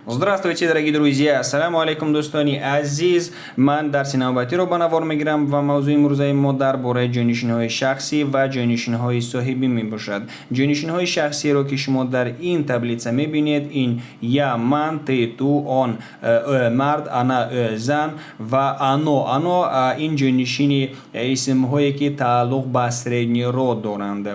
Здравствуйте, дорогие друзья! Ассаламу алейкум, دوستانی عزیز. من درس نوبتی رو به نوار میگیرم و موضوع امروزه ما درباره جانشین‌های شخصی و جانشین‌های صاحبی میباشد. جانشین‌های شخصی رو که شما در این تبلیغ میبینید، این یا من، تی، تو، آن، مرد، انا، زن و آنو این جانشین اسم‌هایی که تعلق به سرینی رو دارند.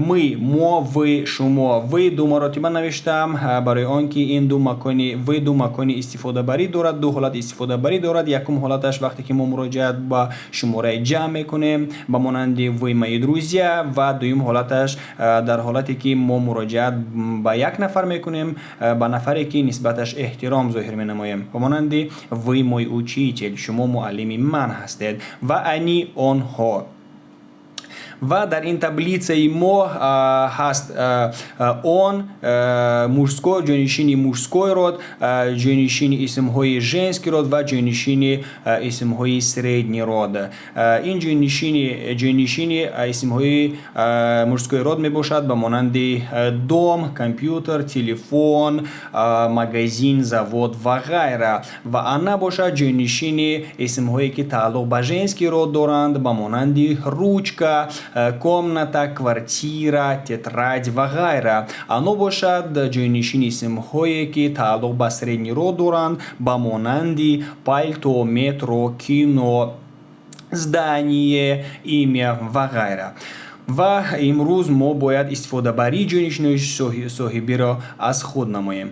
می، ما، وی، شما. وی دو مراتبه نوشتم برای آنکه این دو مکان وی دو مکان استفاده بری دارد، دو حالت استفاده بری دارد. یکم حالتش وقتی که ما مراجعت با شماره جمع میکنیم به مانند وی مای друзья و دویم حالتش در حالتی که ما مراجعت با یک نفر میکنیم با نفری که نسبتش احترام ظاهر مینماییم به مانند وی مای учитель، شما معلم من هستید و انی آنها. و در این تبلیغ ما هست آن مورسکوی، جانشین مورسکوی رود، جانشین اسم‌های ژنسکی رود و جانشین اسم‌های سرینی رود. این جانشین اسم‌های مورسکوی رود میباشد به مانند دام، کامپیوتر، تلفن، مغازین، завод و غیره. و آن باشد جانشین اسم‌هایی که تعلق به ژنسکی رود دارند به مانند ручка، комната, квартира, тетрадь و غیره. آنو باشد جانشین اسم‌هایی که تعلق به سرینی رو دارند به مانند پالتو، مترو، کینو، здание, имя و غیره. و امروز ما باید استفاده بری جانشین‌های صاحبی را از خود نماییم.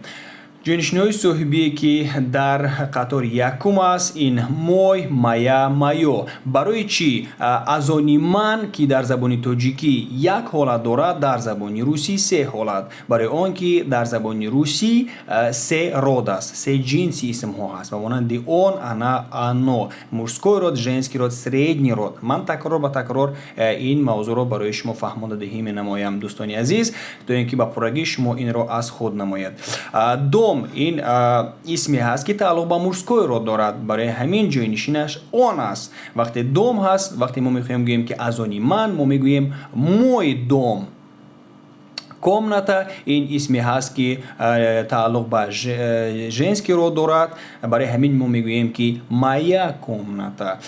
جانشین‌های صاحبی که در قطار یکم است این موی، مایا، مایو. برای چی؟ از آن من که در زبان تاجیکی یک حالت دارد، در زبان روسی سه حالت. برای آن که در زبان روسی سه رود است، سه جنسی اسم ها هست. مانند آن، انا، آنو، مورسکوی رود، ژنسکی رود، سرینی رود. من تکرار به تکرار این موضوع را برای شما فهمانده دهی نمایم دوستانی عزیز تا اینکه با پرگی شما این را از خود نماید. این اسمی هست که تعلق به مورسکوی رو دارد، برای همین جانشینش آن است. وقتی دوم هست، وقتی ما میخوایم بگوییم که از آن من، ما میگوییم موی دوم. комната این اسمی هست که تعلق به ژنسکی رو دارد، برای همین ما میگوییم که مایا комната.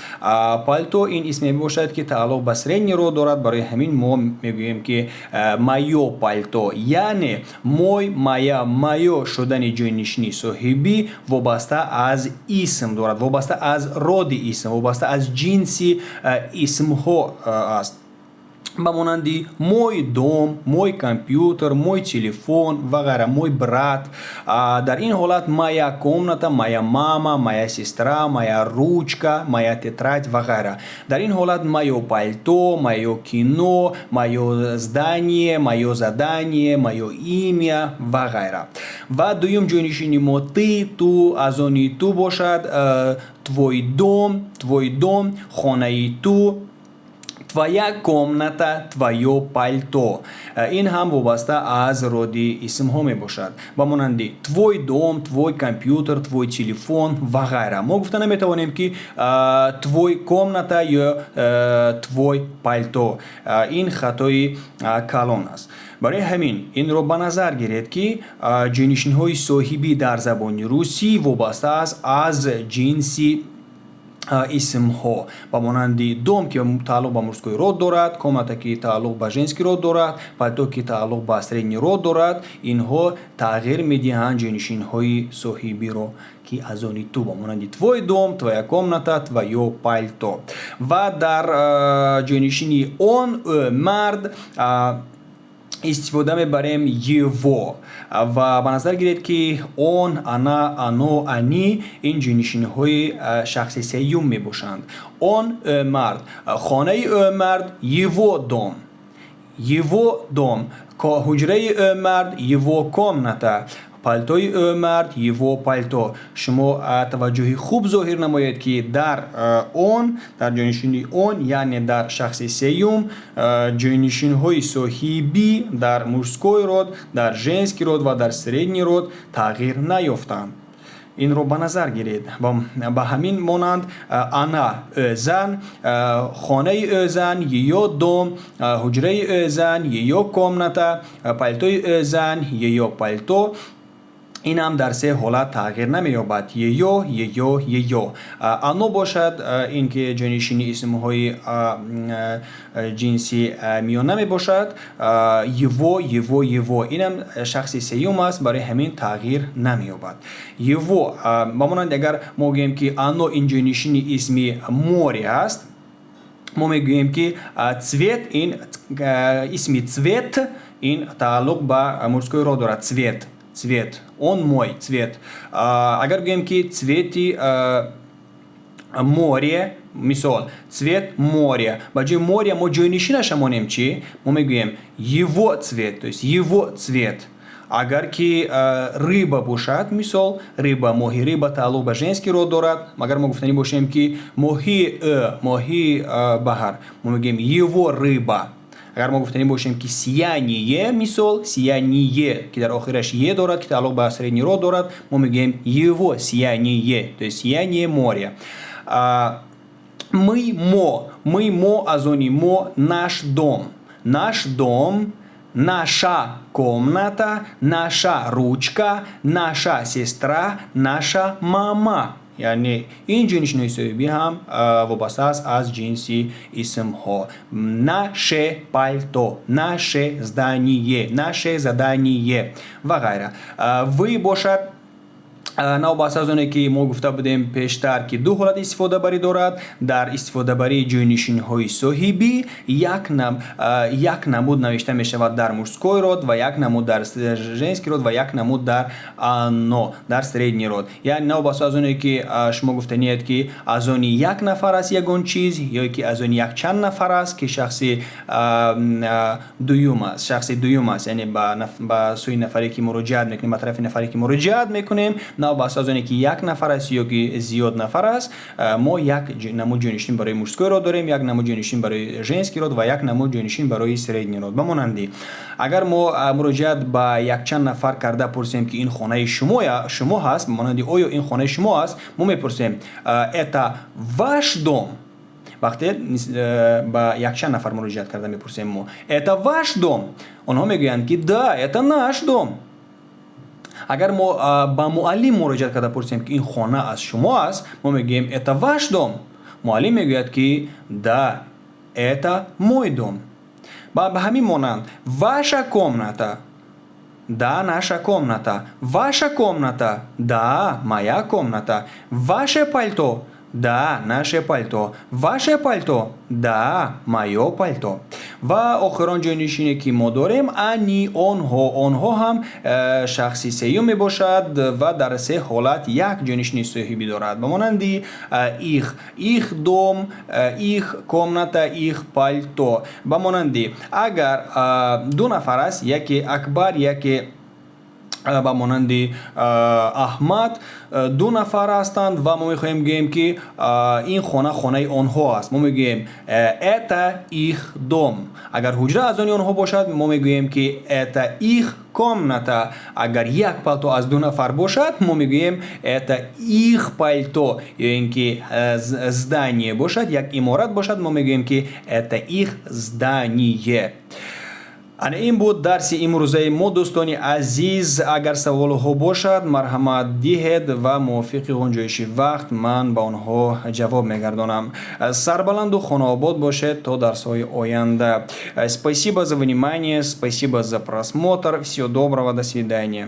پالتو این اسمی باشد که تعلق به سرینی رو دارد، برای همین ما میگوییم که مایو پالتو. یعنی موی، مایا، مایو شدن جانشینی صاحبی وابسته از اسم دارد، وابسته از رود اسم، وابسته از جنسی اسم ها است. به مانند موی دوم، موی کامپیوتر، موی تلفن و غیره، موی برات. در این حالت مایا комната، مایا ماما، مایا سسترا، مایا ручка، مایا тетрадь و غیره. در این حالت مایو пальто، مایو کینو، مایو здание، مایو задание، مایو имя و غیره. و دویم جانشین ما تی، تو، از آن تو باشد твой дом، خانه تو، твоя комната, твое пальто. این هم وابسته از رودی اسم ها می باشد. با مانندی твой дом, твой компьютер, твой телефон و غیره. ما گفته نمی توانیم که твой комната یا твой пальто. این خطای کلان است. برای همین این رو به نظر گیرید که جانشین های صاحبی در زبان روسی وابسته است از جنسی اسم ها. با مانند دوم که تعلق به مورسکوی رود دارد، комната که تعلق به ژنسکی رود دارد، پالتو که تعلق به سرینی رود دارد، اینها تغییر میدهند جانشین های صاحبی رو که از آن تو. با مانند твой дом, твоя комната, твое пальто. و در جانشین آن مرد استفاده میبریم یو و به نظر گیرید که آن، انا، آنو، انی این جانشین های شخصی سیوم می باشند. آن مرد، خانه مرد یو دوم، حجره مرد یو комната، پالتوی مرد یو پالتو. شما توجهی خوب ظاهر نماید که در آن، در جانشینی آن یعنی در شخص سیوم جانشین های صاحبی در مورسکوی رود، در ژنسکی رود و در سرینی رود تغییر نیافتند. این رو به نظر گیرید. با همین مانند انا زن، خانه زن یا دوم، حجره زن یا комната، پالتوی زن یا پالتو. این هم در سه حالت تغییر نمی‌یابد. یو. آنو باشد این که جانشینی اسم‌های جنسی میانه می باشد. یو این هم شخص سیوم است، برای همین تغییر نمی‌یابد. یو بمانند اگر ما بگیم که آنو این جانشینی اسمی موری است، ما میگوییم که цвет این اسمی цвет این تعلق به мужской род دارد. цвет он мой цвет. اگر بگیم که цветی море، مثال цвет море، با جای море ما جای‌نشینش مونیم چی؟ ما میگوییم его цвет، то есть его цвет. اگر که риба باشد، مثال риба، ماهی риба تعلق به ژنسکی رود دارد. اگر ما گفتنی باشیم که ماهی بحر، ما میگیم его риба. اگر ما گفتنی باشیم که сияние، مثال сияние که در آخرش یه دارد که تعلق به سرедний род دارد، ما میگیم его сияние، то есть сияние моря. мы мо از اونی мо наш дом, наша комната, наша ручка, наша сестра, наша мама. یعنی این جنس‌های صحیحی هم وابسته است از جنسی اسم ها. наше пальто، наше здание، наше задание و غیره. وی باشد نوبت از اونه که ما گفته بودیم پیشتر که دو حالت استفاده بری دارد. در استفاده بری جای‌نشینی های صاحبی یک نمود نوشته می شود در мужской род و یک نمود در ژنسکی رود و یک نمود در آنو در سредний род. یعنی نوبت از اونه که شما گفتنید که از اون یک نفر است یگون چیز، یا که از اون یک چند نفر است که شخص دوم است، یعنی با سوی نفری که مراجعت میکنیم، با طرف نفری که مراجعت میکنیم، نه بس از اونه که یک نفر است یا که زیاد نفر است، ما یک نمود جای‌نشین برای مужской رود داریم، یک نمود جای‌نشین برای ژنسکی رود و یک نمود جای‌نشین برای سредний رود. بمانندی اگر ما مراجعت با یک چند نفر کرده پرسیم که این خانه شما هست، بمانندی آیا این خانه شما است، ما میپرسیم это ваш дом. وقتی با یک چند نفر مراجعت کرده میپرسیم ما это ваш дом، اونها میگویند که да это наш дом. اگر ما با معلم مراجعت کرده پرسیم که این خانه از شما است، ما میگیم это ваш дом. معلم میگوید که да это мой дом. به همین مانند ваша комната، да наша комната, ваша комната, да моя комната, ваше пальто, да наше пальто, ваше пальто, да моё пальто. و آخران جای‌نشینی که ما داریم انی آنها هم شخصی سیوم می باشد و در سه حالت یک جای‌نشینی صحیحی دارد. بمانندی ich dom, ich комната, ich пальто. بمانندی اگر دو نفر است، یکی اکبر یکی با مانندی احمد، دو نفر هستند و ما میخوایم بگیم که این خانه آنها است، ما میگیم это ich dom. اگر حجره از آنها باشد ما میگوییم که это ich комната. اگر یک پالتو از دو نفر باشد ما میگوییم это их пальто. یا اینکه здание باشد، یک عمارت باشد، ما میگوییم که это их здание. این بود درس امروزه ما دوستان عزیز. اگر سوال ها باشد مرحمت دهید و موافق گنجایش وقت من با آنها جواب میگردانم. سربلند و خانه آباد باشد تا درس های آینده. Спасибо за внимание, спасибо за просмотр. Всего доброго, до свидания.